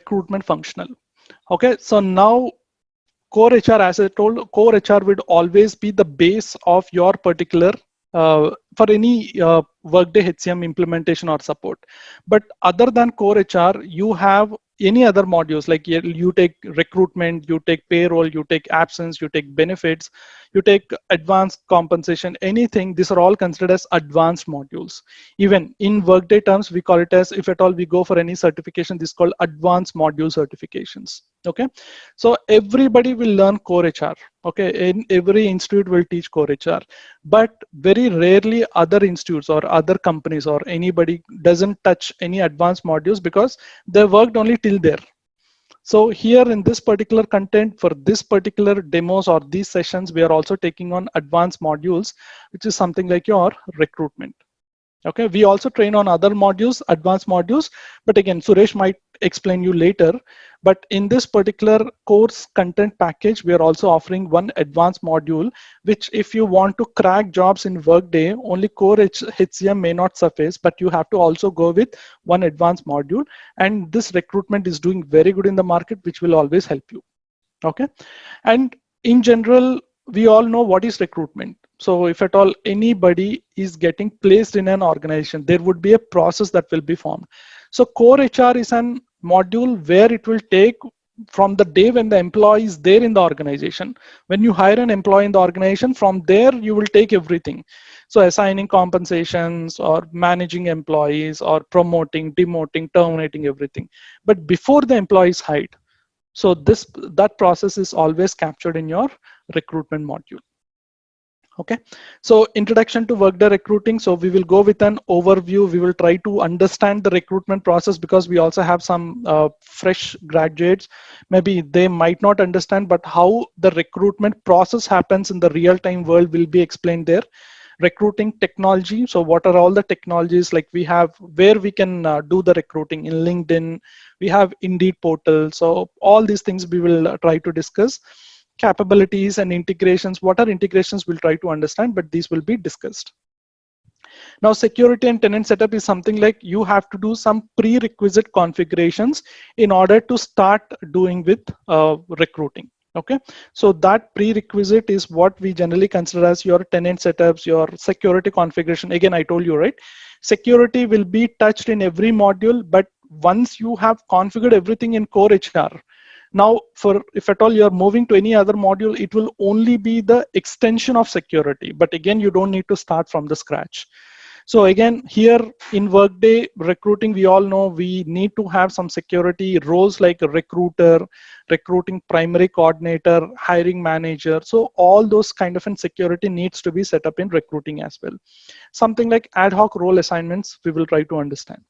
recruitment functional. Okay, so now core HR, as I told, core HR would always be the base of your particular for any Workday HCM implementation or support. But other than core HR, you have any other modules like you take recruitment, you take payroll, you take absence, you take benefits, you take advanced compensation, anything. These are all considered as advanced modules. Even in Workday terms, we call it as, if at all we go for any certification, this is called advanced module certifications. Okay, so everybody will learn core HR. Okay, in every institute will teach core HR, but very rarely other institutes or other companies or anybody doesn't touch any advanced modules because they worked only till there. So here in this particular content for this particular demos or these sessions, we are also taking on advanced modules, which is something like your recruitment. Okay, we also train on other modules, advanced modules, but again, Suresh might explain you later. But in this particular course content package, we are also offering one advanced module, which if you want to crack jobs in Workday, only core HCM may not suffice, but you have to also go with one advanced module. And this recruitment is doing very good in the market, which will always help you. Okay, and in general, we all know what is recruitment. So if at all anybody is getting placed in an organization, there would be a process that will be formed. So core HR is an module where it will take from the day when the employee is there in the organization. When you hire an employee in the organization, from there you will take everything. So assigning compensations or managing employees or promoting, demoting, terminating, everything. But before the employee is hired, so that process is always captured in your recruitment module. Okay, so introduction to Workday recruiting. So we will go with an overview. We will try to understand the recruitment process because we also have some fresh graduates. Maybe they might not understand, but how the recruitment process happens in the real-time world will be explained there. Recruiting technology. So what are all the technologies like we have where we can do the recruiting in LinkedIn? We have Indeed portal. So all these things we will try to discuss. Capabilities and integrations. What are integrations? We'll try to understand, but these will be discussed. Now, security and tenant setup is something like you have to do some prerequisite configurations in order to start doing with recruiting. Okay, so that prerequisite is what we generally consider as your tenant setups, your security configuration. Again, I told you, right? Security will be touched in every module, but once you have configured everything in core HR, now for if at all you're moving to any other module, it will only be the extension of security. But again, you don't need to start from the scratch. So again, here in Workday recruiting, we all know we need to have some security roles like a recruiter, recruiting primary coordinator, hiring manager. So all those kind of security needs to be set up in recruiting as well. Something like ad hoc role assignments, we will try to understand.